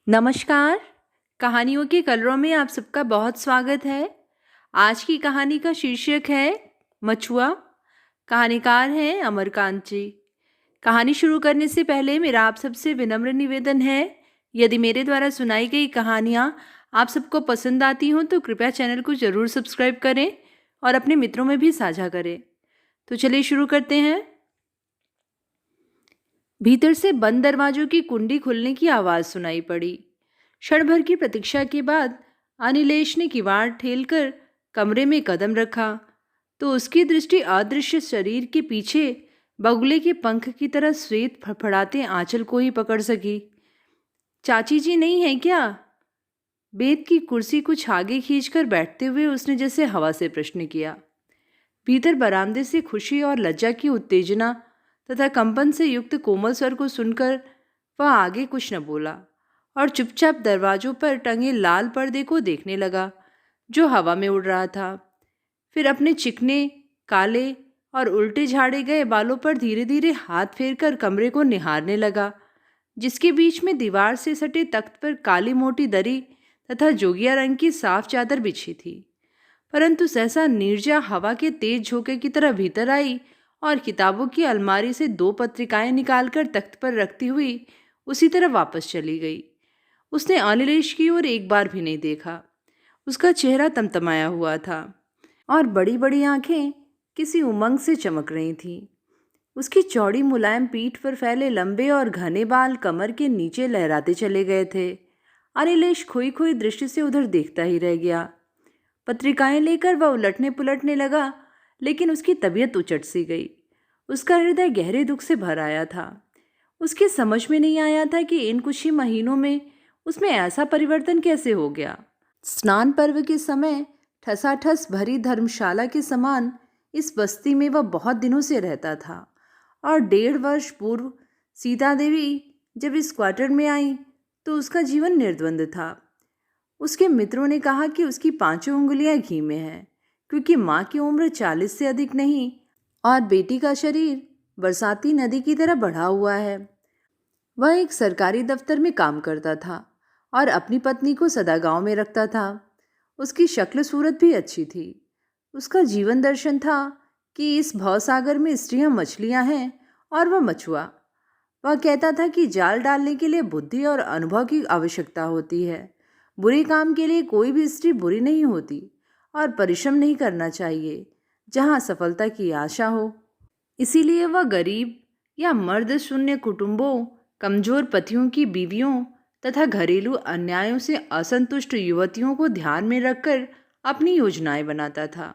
नमस्कार। कहानियों के कलरों में आप सबका बहुत स्वागत है। आज की कहानी का शीर्षक है मछुआ। कहानीकार हैं अमरकांत जी। कहानी शुरू करने से पहले मेरा आप सबसे विनम्र निवेदन है, यदि मेरे द्वारा सुनाई गई कहानियाँ आप सबको पसंद आती हों तो कृपया चैनल को ज़रूर सब्सक्राइब करें और अपने मित्रों में भी साझा करें। तो चलिए शुरू करते हैं। भीतर से बंद दरवाजों की कुंडी खुलने की आवाज सुनाई पड़ी। क्षण भर की प्रतीक्षा के बाद अनिलेश ने किवाड़ ठेलकर कमरे में कदम रखा तो उसकी दृष्टि अदृश्य शरीर के पीछे बगुले के पंख की तरह श्वेत फड़फड़ाते आंचल को ही पकड़ सकी। चाची जी नहीं है क्या? बेत की कुर्सी कुछ आगे खींचकर बैठते हुए उसने जैसे हवा से प्रश्न किया। भीतर बरामदे से खुशी और लज्जा की उत्तेजना तथा कंपन से युक्त कोमल स्वर को सुनकर वह आगे कुछ न बोला और चुपचाप दरवाजों पर टंगे लाल पर्दे को देखने लगा जो हवा में उड़ रहा था। फिर अपने चिकने, काले और उल्टे झाड़े गए बालों पर धीरे धीरे हाथ फेरकर कमरे को निहारने लगा, जिसके बीच में दीवार से सटे तख्त पर काली मोटी दरी तथा जोगिया रंग की साफ चादर बिछी थी। परंतु सहसा नीरजा हवा के तेज झोंके की तरह भीतर आई और किताबों की अलमारी से 2 पत्रिकाएं निकालकर तख्त पर रखती हुई उसी तरह वापस चली गई। उसने अनिलेश की ओर एक बार भी नहीं देखा। उसका चेहरा तमतमाया हुआ था और बड़ी बड़ी आंखें किसी उमंग से चमक रही थीं। उसकी चौड़ी मुलायम पीठ पर फैले लंबे और घने बाल कमर के नीचे लहराते चले गए थे। अनिलेश खोई खोई दृष्टि से उधर देखता ही रह गया। पत्रिकाएं लेकर वह उलटने पुलटने लगा, लेकिन उसकी तबीयत उचट सी गई। उसका हृदय गहरे दुख से भर आया था। उसके समझ में नहीं आया था कि इन कुछ ही महीनों में उसमें ऐसा परिवर्तन कैसे हो गया। स्नान पर्व के समय ठसाठस भरी धर्मशाला के समान इस बस्ती में वह बहुत दिनों से रहता था और 1.5 वर्ष पूर्व सीता देवी जब इस क्वार्टर में आई तो उसका जीवन निर्द्वंद था। उसके मित्रों ने कहा कि उसकी 5 उंगलियां घी में हैं, क्योंकि माँ की उम्र 40 से अधिक नहीं और बेटी का शरीर बरसाती नदी की तरह बढ़ा हुआ है। वह एक सरकारी दफ्तर में काम करता था और अपनी पत्नी को सदा गांव में रखता था। उसकी शक्ल सूरत भी अच्छी थी। उसका जीवन दर्शन था कि इस भवसागर में स्त्रियां मछलियां हैं और वह मछुआ। वह कहता था कि जाल डालने के लिए बुद्धि और अनुभव की आवश्यकता होती है। बुरे काम के लिए कोई भी स्त्री बुरी नहीं होती और परिश्रम नहीं करना चाहिए जहाँ सफलता की आशा हो। इसीलिए वह गरीब या मर्द शून्य कुटुंबों, कमजोर पतियों की बीवियों तथा घरेलू अन्यायों से असंतुष्ट युवतियों को ध्यान में रखकर अपनी योजनाएं बनाता था।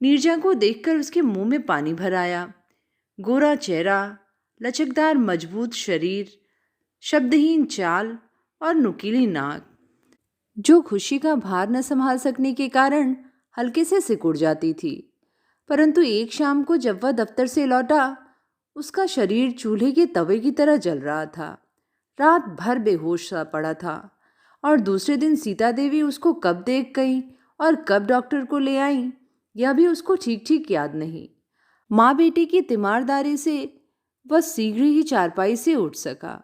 नीरजा को देखकर उसके मुंह में पानी भर आया। गोरा चेहरा, लचकदार मजबूत शरीर, शब्दहीन चाल और नुकीली नाक, जो खुशी का भार न संभाल सकने के कारण हल्के से सिकुड़ जाती थी। परंतु एक शाम को जब वह दफ्तर से लौटा, उसका शरीर चूल्हे के तवे की तरह जल रहा था। रात भर बेहोश सा पड़ा था और दूसरे दिन सीता देवी उसको कब देख गई और कब डॉक्टर को ले आई, यह भी उसको ठीक ठीक याद नहीं। माँ बेटी की तीमारदारी से वह शीघ्र ही चारपाई से उठ सका,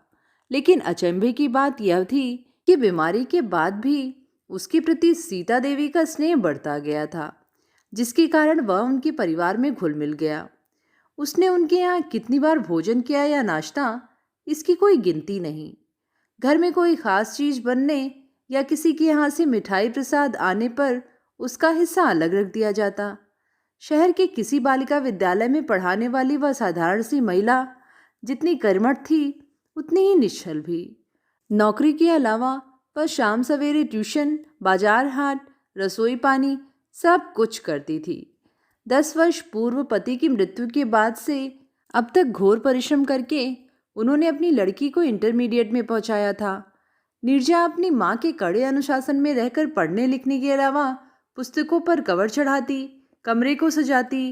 लेकिन अचंभे की बात यह थी कि बीमारी के बाद भी उसके प्रति सीता देवी का स्नेह बढ़ता गया था, जिसके कारण वह उनके परिवार में घुल मिल गया। उसने उनके यहाँ कितनी बार भोजन किया या नाश्ता, इसकी कोई गिनती नहीं। घर में कोई खास चीज बनने या किसी के यहाँ से मिठाई प्रसाद आने पर उसका हिस्सा अलग रख दिया जाता। शहर के किसी बालिका विद्यालय में पढ़ाने वाली वह साधारण सी महिला जितनी कर्मठ थी उतनी ही निश्चल भी। नौकरी के अलावा वह शाम सवेरे ट्यूशन, बाजार हाट, रसोई पानी सब कुछ करती थी। 10 वर्ष पूर्व पति की मृत्यु के बाद से अब तक घोर परिश्रम करके उन्होंने अपनी लड़की को इंटरमीडिएट में पहुंचाया था। नीरजा अपनी माँ के कड़े अनुशासन में रहकर पढ़ने लिखने के अलावा पुस्तकों पर कवर चढ़ाती, कमरे को सजाती,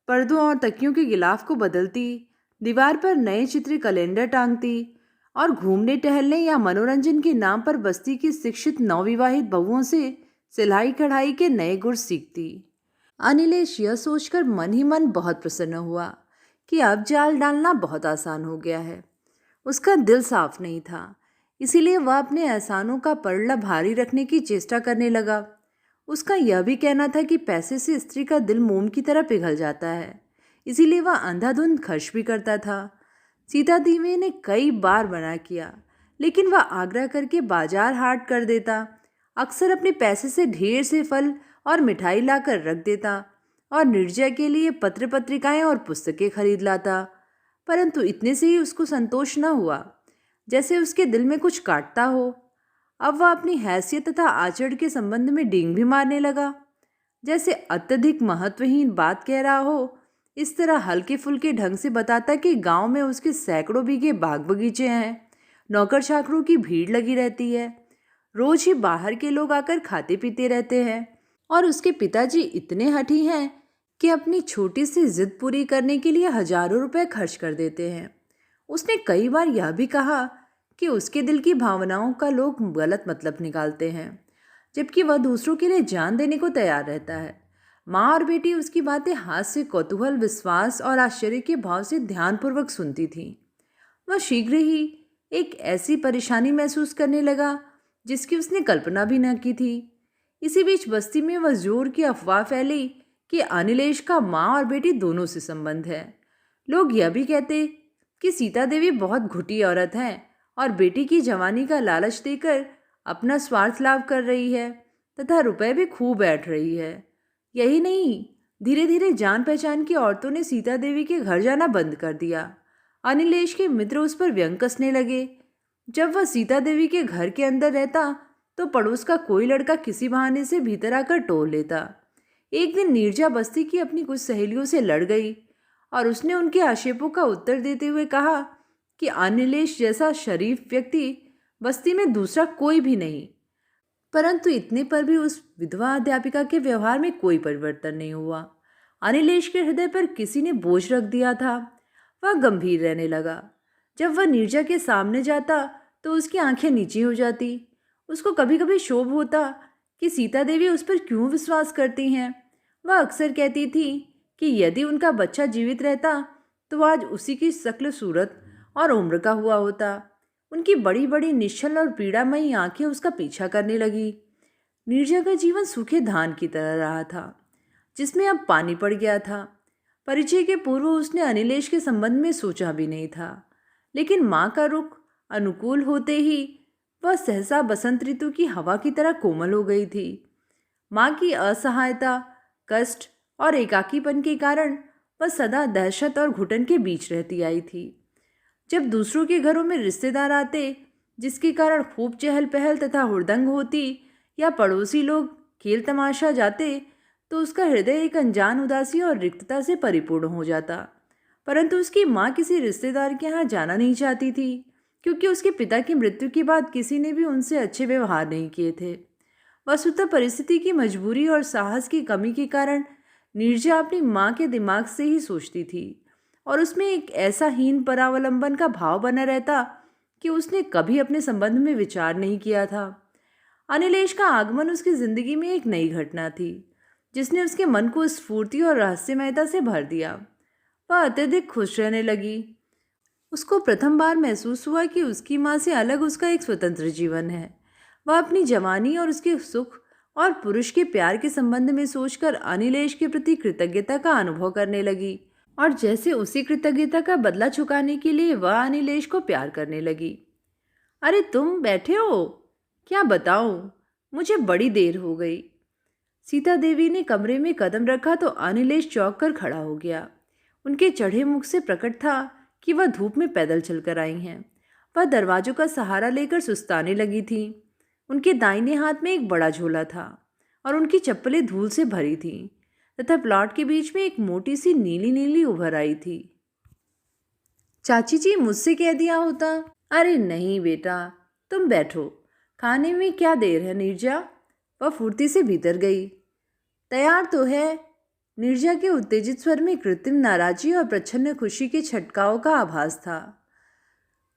पर्दों और तकियों के गिलाफ को बदलती, दीवार पर नए चित्र कैलेंडर टांगती और घूमने टहलने या मनोरंजन के नाम पर बस्ती की शिक्षित नवविवाहित बहुओं से सिलाई कढ़ाई के नए गुर सीखती। अनिलेश यह सोचकर मन ही मन बहुत प्रसन्न हुआ कि अब जाल डालना बहुत आसान हो गया है। उसका दिल साफ नहीं था, इसीलिए वह अपने एहसानों का पलड़ा भारी रखने की चेष्टा करने लगा। उसका यह भी कहना था कि पैसे से स्त्री का दिल मोम की तरह पिघल जाता है, इसीलिए वह अंधाधुंध खर्च भी करता था। सीता देवी ने कई बार मना किया, लेकिन वह आग्रह करके बाजार हाट कर देता। अक्सर अपने पैसे से ढेर से फल और मिठाई लाकर रख देता और निर्जया के लिए पत्र पत्रिकाएं और पुस्तकें खरीद लाता। परंतु इतने से ही उसको संतोष न हुआ, जैसे उसके दिल में कुछ काटता हो। अब वह अपनी हैसियत तथा आचरण के संबंध में डींग भी मारने लगा, जैसे अत्यधिक महत्वहीन बात कह रहा हो। इस तरह हल्के फुल्के ढंग से बताता कि गांव में उसके सैकड़ों बीघे बाग बगीचे हैं, नौकर चाकरों की भीड़ लगी रहती है, रोज ही बाहर के लोग आकर खाते पीते रहते हैं, और उसके पिताजी इतने हठी हैं कि अपनी छोटी सी जिद पूरी करने के लिए हजारों रुपए खर्च कर देते हैं। उसने कई बार यह भी कहा कि उसके दिल की भावनाओं का लोग गलत मतलब निकालते हैं, जबकि वह दूसरों के लिए जान देने को तैयार रहता है। माँ और बेटी उसकी बातें हास्य, कौतूहल, विश्वास और आश्चर्य के भाव से ध्यानपूर्वक सुनती थीं। वह शीघ्र ही एक ऐसी परेशानी महसूस करने लगा जिसकी उसने कल्पना भी न की थी। इसी बीच बस्ती में वह जोर की अफवाह फैली कि अनिलेश का माँ और बेटी दोनों से संबंध है। लोग यह भी कहते कि सीता देवी बहुत घुटी औरत है और बेटी की जवानी का लालच देकर अपना स्वार्थ लाभ कर रही है तथा रुपए भी खूब ऐंठ रही है। यही नहीं, धीरे धीरे जान पहचान की औरतों ने सीता देवी के घर जाना बंद कर दिया। अनिलेश के मित्र उस पर व्यंग कसने लगे। जब वह सीता देवी के घर के अंदर रहता तो पड़ोस का कोई लड़का किसी बहाने से भीतर आकर टोल लेता। एक दिन नीरजा बस्ती की अपनी कुछ सहेलियों से लड़ गई और उसने उनके आक्षेपों का उत्तर देते हुए कहा कि अनिलेश जैसा शरीफ व्यक्ति बस्ती में दूसरा कोई भी नहीं। परंतु इतने पर भी उस विधवा अध्यापिका के व्यवहार में कोई परिवर्तन नहीं हुआ। अनिलेश के हृदय पर किसी ने बोझ रख दिया था। वह गंभीर रहने लगा। जब वह नीरजा के सामने जाता तो उसकी आंखें नीची हो जाती। उसको कभी कभी क्षोभ होता कि सीता देवी उस पर क्यों विश्वास करती हैं। वह अक्सर कहती थी कि यदि उनका बच्चा जीवित रहता तो आज उसी की शक्ल, सूरत और उम्र का हुआ होता। उनकी बड़ी बड़ी निश्चल और पीड़ामयी आंखें उसका पीछा करने लगी। नीरजा का जीवन सूखे धान की तरह रहा था, जिसमें अब पानी पड़ गया था। परिचय के पूर्व उसने अनिलेश के संबंध में सोचा भी नहीं था, लेकिन माँ का रुख अनुकूल होते ही वह सहसा बसंत ऋतु की हवा की तरह कोमल हो गई थी। माँ की असहायता, कष्ट और एकाकीपन के कारण वह सदा दहशत और घुटन के बीच रहती आई थी। जब दूसरों के घरों में रिश्तेदार आते, जिसके कारण खूब चहल पहल तथा हुड़दंग होती, या पड़ोसी लोग खेल तमाशा जाते, तो उसका हृदय एक अनजान उदासी और रिक्तता से परिपूर्ण हो जाता। परंतु उसकी माँ किसी रिश्तेदार के यहाँ जाना नहीं चाहती थी, क्योंकि उसके पिता की मृत्यु के बाद किसी ने भी उनसे अच्छे व्यवहार नहीं किए थे। वस्तुतः परिस्थिति की मजबूरी और साहस की कमी के कारण नीरजा अपनी माँ के दिमाग से ही सोचती थी, और उसमें एक ऐसा हीन परावलंबन का भाव बना रहता कि उसने कभी अपने संबंध में विचार नहीं किया था। अनिलेश का आगमन उसकी जिंदगी में एक नई घटना थी, जिसने उसके मन को स्फूर्ति और रहस्यमयता से भर दिया। वह अत्यधिक खुश रहने लगी। उसको प्रथम बार महसूस हुआ कि उसकी माँ से अलग उसका एक स्वतंत्र जीवन है। वह अपनी जवानी और उसके सुख और पुरुष के प्यार के संबंध में सोचकर अनिलेश के प्रति कृतज्ञता का अनुभव करने लगी, और जैसे उसी कृतज्ञता का बदला चुकाने के लिए वह अनिलेश को प्यार करने लगी। अरे तुम बैठे हो? क्या बताऊं, मुझे बड़ी देर हो गई। सीता देवी ने कमरे में कदम रखा तो अनिलेश चौंक कर खड़ा हो गया। उनके चढ़े मुख से प्रकट था कि वह धूप में पैदल चलकर आई हैं। वह दरवाजों का सहारा लेकर सुस्ताने लगी थी। उनके दाहिने हाथ में एक बड़ा झोला था और उनकी चप्पलें धूल से भरी थीं, तथा प्लॉट के बीच में एक मोटी सी नीली नीली उभर आई थी। चाची जी, मुझसे कह दिया होता। अरे नहीं बेटा, तुम बैठो, खाने में क्या देर है नीरजा। वह फुर्ती से भीतर गई। तैयार तो है। नीरजा के उत्तेजित स्वर में कृत्रिम नाराजी और प्रच्छन्न खुशी के छटकाव का आभास था।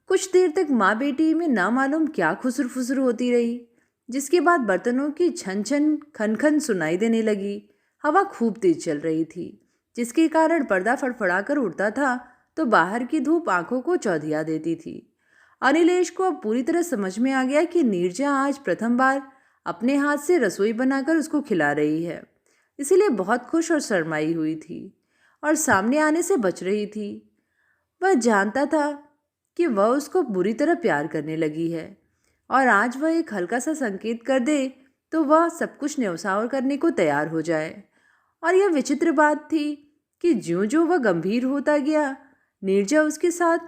कुछ देर तक माँ बेटी में ना मालूम क्या खुसर फुसर होती रही, जिसके बाद बर्तनों की छन छन खन खन सुनाई देने लगी। हवा खूब तेज चल रही थी, जिसके कारण पर्दा फड़फड़ा कर उड़ता था तो बाहर की धूप आंखों को चौधिया देती थी। अनिलेश को अब पूरी तरह समझ में आ गया कि नीरजा आज प्रथम बार अपने हाथ से रसोई बनाकर उसको खिला रही है, इसीलिए बहुत खुश और शर्माई हुई थी और सामने आने से बच रही थी। वह जानता था कि वह उसको बुरी तरह प्यार करने लगी है और आज वह एक हल्का सा संकेत कर दे तो वह सब कुछ न्यौछावर करने को तैयार हो जाए। और यह विचित्र बात थी कि ज्यों-ज्यों वह गंभीर होता गया, नीरजा उसके साथ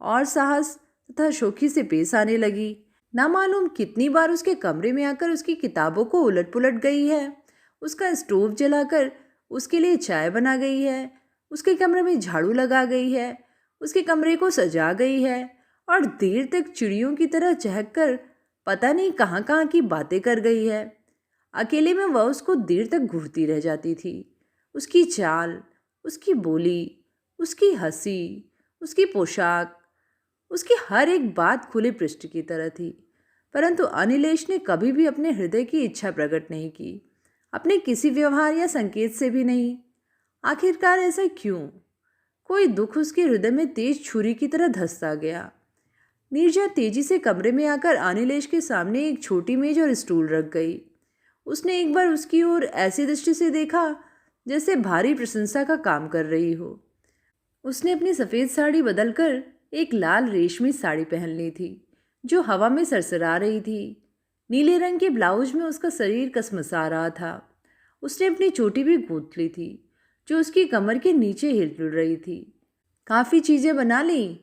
और साहस तथा शौखी से पेश आने लगी। ना मालूम कितनी बार उसके कमरे में आकर उसकी किताबों को उलट-पुलट गई है, उसका स्टोव जलाकर उसके लिए चाय बना गई है, उसके कमरे में झाड़ू लगा गई है, उसके कमरे को सजा गई है और देर तक चिड़ियों की तरह चहक कर पता नहीं कहाँ कहाँ की बातें कर गई है। अकेले में वह उसको देर तक घूरती रह जाती थी। उसकी चाल, उसकी बोली, उसकी हंसी, उसकी पोशाक, उसकी हर एक बात खुले पृष्ठ की तरह थी। परंतु अनिलेश ने कभी भी अपने हृदय की इच्छा प्रकट नहीं की, अपने किसी व्यवहार या संकेत से भी नहीं। आखिरकार ऐसा क्यों? कोई दुख उसके हृदय में तेज छुरी की तरह धंसता गया। नीरजा तेजी से कमरे में आकर अनिलेश के सामने एक छोटी मेज और स्टूल रख गई। उसने एक बार उसकी ओर ऐसी दृष्टि से देखा जैसे भारी प्रशंसा का काम कर रही हो। उसने अपनी सफ़ेद साड़ी बदलकर एक लाल रेशमी साड़ी पहन ली थी जो हवा में सरसरा रही थी। नीले रंग के ब्लाउज में उसका शरीर कसमसा रहा था। उसने अपनी चोटी भी गूंथ ली थी जो उसकी कमर के नीचे हिल रही थी। काफ़ी चीज़ें बना ली?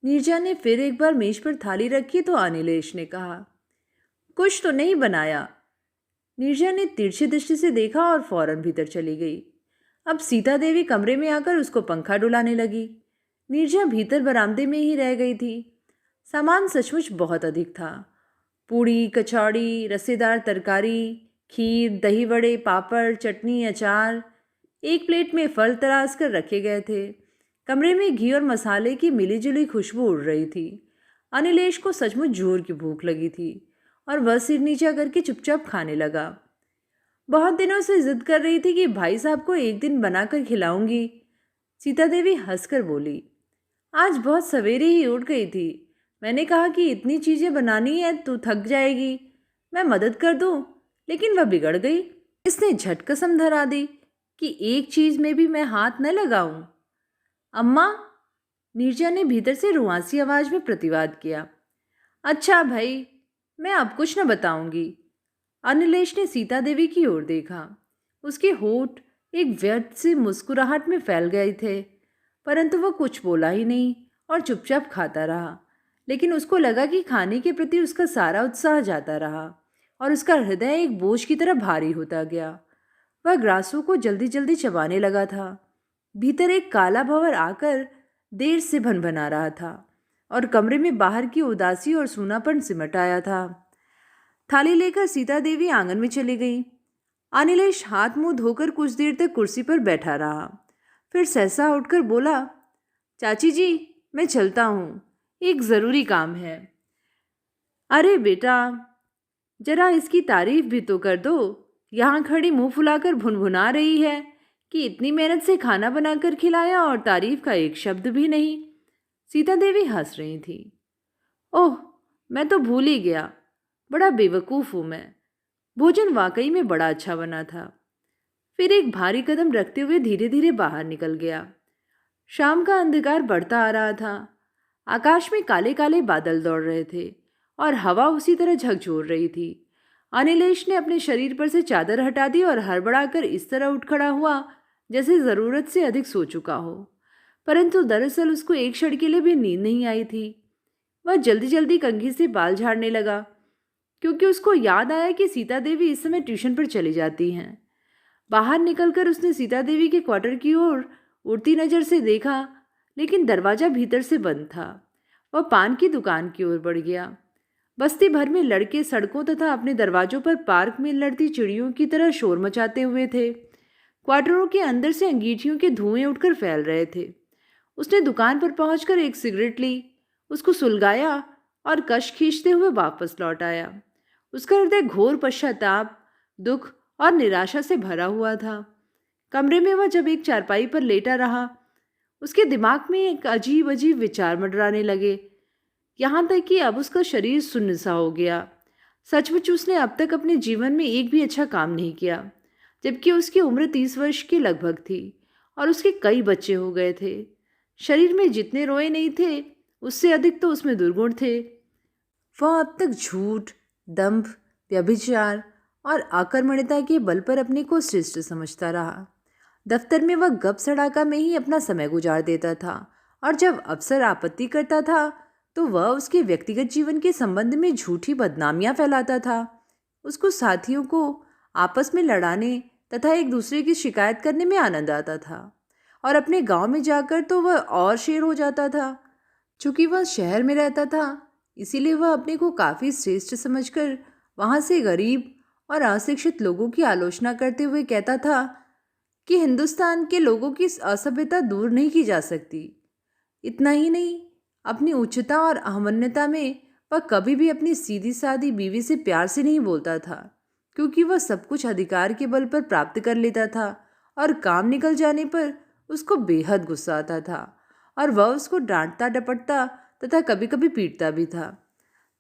नीरजा ने फिर एक बार मेज पर थाली रखी तो अनिलेश ने कहा, कुछ तो नहीं बनाया। नीरजा ने तिरछी दृष्टि से देखा और फौरन भीतर चली गई। अब सीता देवी कमरे में आकर उसको पंखा डुलाने लगी। नीरजा भीतर बरामदे में ही रह गई थी। सामान सचमुच बहुत अधिक था। पूड़ी, कचौड़ी, रसेदार तरकारी, खीर, दही वड़े, पापड़, चटनी, अचार। एक प्लेट में फल तराश कर रखे गए थे। कमरे में घी और मसाले की मिलीजुली खुशबू उड़ रही थी। अनिलेश को सचमुच जोर की भूख लगी थी और वह सिर नीचा करके चुपचाप खाने लगा। बहुत दिनों से जिद कर रही थी कि भाई साहब को एक दिन बनाकर खिलाऊंगी। सीता देवी हंसकर बोली, आज बहुत सवेरे ही उठ गई थी। मैंने कहा कि इतनी चीज़ें बनानी है तो थक जाएगी, मैं मदद कर दूं, लेकिन वह बिगड़ गई। इसने झट कसम धरा दी कि एक चीज़ में भी मैं हाथ न लगाऊं। अम्मा, नीरजा ने भीतर से रुआंसी आवाज में प्रतिवाद किया। अच्छा भाई, मैं अब कुछ न बताऊंगी। अनिलेश ने सीता देवी की ओर देखा। उसके होठ एक व्यर्थ सी मुस्कुराहट में फैल गए थे, परंतु वह कुछ बोला ही नहीं और चुपचाप खाता रहा। लेकिन उसको लगा कि खाने के प्रति उसका सारा उत्साह जाता रहा और उसका हृदय एक बोझ की तरह भारी होता गया। वह ग्रासों को जल्दी जल्दी चबाने लगा था। भीतर एक काला भंवर आकर देर से भनभना रहा था और कमरे में बाहर की उदासी और सूनापन सिमट आया था। थाली लेकर सीता देवी आंगन में चली गई। अनिलेश हाथ मुंह धोकर कुछ देर तक कुर्सी पर बैठा रहा। फिर सहसा उठकर बोला, चाची जी, मैं चलता हूँ, एक ज़रूरी काम है। अरे बेटा, जरा इसकी तारीफ भी तो कर दो। यहाँ खड़ी मुंह फुलाकर भुनभुना रही है कि इतनी मेहनत से खाना बनाकर खिलाया और तारीफ का एक शब्द भी नहीं। सीता देवी हंस रही थी। ओह, मैं तो भूल ही गया, बड़ा बेवकूफ़ हूँ मैं। भोजन वाकई में बड़ा अच्छा बना था। फिर एक भारी कदम रखते हुए धीरे धीरे बाहर निकल गया। शाम का अंधकार बढ़ता आ रहा था। आकाश में काले काले बादल दौड़ रहे थे और हवा उसी तरह झकझोर रही थी। अनिलेश ने अपने शरीर पर से चादर हटा दी और हड़बड़ाकर इस तरह उठ खड़ा हुआ जैसे ज़रूरत से अधिक सो चुका हो। परंतु दरअसल उसको एक क्षण के लिए भी नींद नहीं आई थी। वह जल्दी जल्दी कंघी से बाल झाड़ने लगा क्योंकि उसको याद आया कि सीता देवी इस समय ट्यूशन पर चली जाती हैं। बाहर निकलकर उसने सीता देवी के क्वार्टर की ओर उड़ती नज़र से देखा, लेकिन दरवाज़ा भीतर से बंद था। वह पान की दुकान की ओर बढ़ गया। बस्ती भर में लड़के सड़कों तथा अपने दरवाजों पर पार्क में लड़ती चिड़ियों की तरह शोर मचाते हुए थे। क्वार्टरों के अंदर से अंगीठियों के धुएं उठकर फैल रहे थे। उसने दुकान पर पहुंचकर एक सिगरेट ली, उसको सुलगाया और कश खींचते हुए वापस लौट आया। उसका हृदय घोर पश्चाताप, दुख और निराशा से भरा हुआ था। कमरे में वह जब एक चारपाई पर लेटा रहा, उसके दिमाग में एक अजीब अजीब विचार मंडराने लगे। यहाँ तक कि अब उसका शरीर सुन्न सा हो गया। सचमुच उसने अब तक अपने जीवन में एक भी अच्छा काम नहीं किया, जबकि उसकी उम्र 30 वर्ष की लगभग थी और उसके कई बच्चे हो गए थे। शरीर में जितने रोए नहीं थे, उससे अधिक तो उसमें दुर्गुण थे। वह अब तक झूठ, दंभ, व्यभिचार और आक्रमणिता के बल पर अपने को श्रेष्ठ समझता रहा। दफ्तर में वह गप सड़ाका में ही अपना समय गुजार देता था और जब अफसर आपत्ति करता था तो वह उसके व्यक्तिगत जीवन के संबंध में झूठी बदनामियां फैलाता था। उसको साथियों को आपस में लड़ाने तथा एक दूसरे की शिकायत करने में आनंद आता था और अपने गांव में जाकर तो वह और शेर हो जाता था। चूंकि वह शहर में रहता था, इसीलिए वह अपने को काफ़ी श्रेष्ठ समझकर वहाँ से गरीब और अशिक्षित लोगों की आलोचना करते हुए कहता था कि हिंदुस्तान के लोगों की असभ्यता दूर नहीं की जा सकती। इतना ही नहीं, अपनी उच्चता और अहमन्यता में वह कभी भी अपनी सीधी सादी बीवी से प्यार से नहीं बोलता था, क्योंकि वह सब कुछ अधिकार के बल पर प्राप्त कर लेता था और काम निकल जाने पर उसको बेहद गुस्सा आता था और वह उसको डांटता डपटता तथा कभी कभी पीटता भी था।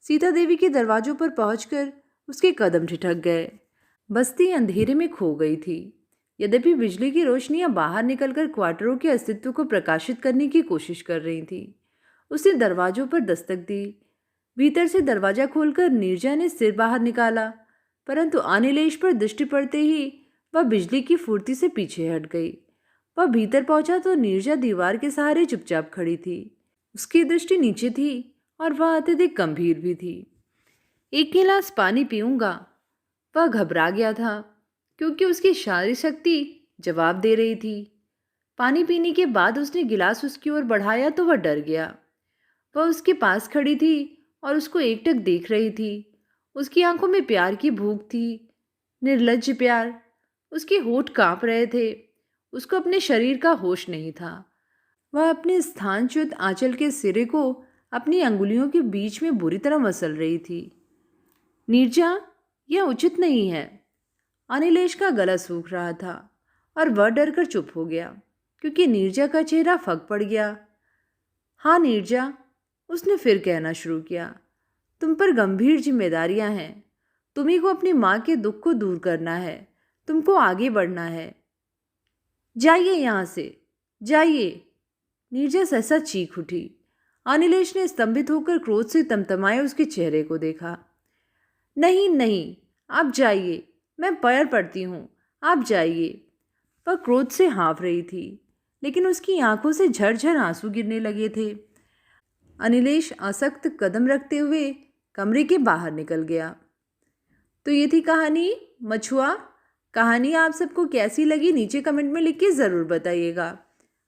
सीता देवी के दरवाजों पर पहुंचकर उसके कदम ठिठक गए। बस्ती अंधेरे में खो गई थी। यद्यपि बिजली की रोशनियां बाहर निकलकर क्वार्टरों के अस्तित्व को प्रकाशित करने की कोशिश कर रही थी। उसने दरवाजों पर दस्तक दी। भीतर से दरवाजा खोलकर नीरजा ने सिर बाहर निकाला, परंतु अनिलेश पर दृष्टि पड़ते ही वह बिजली की फुर्ती से पीछे हट गई। वह भीतर पहुंचा तो नीरजा दीवार के सहारे चुपचाप खड़ी थी। उसकी दृष्टि नीचे थी और वह अत्यधिक गंभीर भी थी। एक गिलास पानी पीऊंगा। वह घबरा गया था, क्योंकि उसकी शारीरिक शक्ति जवाब दे रही थी। पानी पीने के बाद उसने गिलास उसकी ओर बढ़ाया तो वह डर गया। वह उसके पास खड़ी थी और उसको एकटक देख रही थी। उसकी आंखों में प्यार की भूख थी, निर्लज्ज प्यार। उसके होठ कांप रहे थे। उसको अपने शरीर का होश नहीं था। वह अपने स्थानच्युत आंचल के सिरे को अपनी अंगुलियों के बीच में बुरी तरह मसल रही थी। नीरजा, यह उचित नहीं है। अनिलेश का गला सूख रहा था और वह डर कर चुप हो गया, क्योंकि नीरजा का चेहरा फक पड़ गया। हाँ नीरजा, उसने फिर कहना शुरू किया, तुम पर गंभीर जिम्मेदारियां हैं। तुम्ही को अपनी माँ के दुख को दूर करना है। तुमको आगे बढ़ना है। जाइए यहाँ से, जाइए। नीरजा सहसा चीख उठी। अनिलेश ने स्तंभित होकर क्रोध से तमतमाए उसके चेहरे को देखा। नहीं नहीं, आप जाइए, मैं पैर पड़ती हूँ, आप जाइए। वह क्रोध से हाँफ रही थी, लेकिन उसकी आंखों से झरझर आंसू गिरने लगे थे। अनिलेश असक्त कदम रखते हुए कमरे के बाहर निकल गया। तो ये थी कहानी मछुआ। कहानी आप सबको कैसी लगी नीचे कमेंट में लिख के ज़रूर बताइएगा।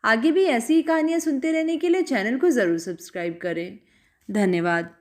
आगे भी ऐसी ही कहानियाँ सुनते रहने के लिए चैनल को ज़रूर सब्सक्राइब करें। धन्यवाद।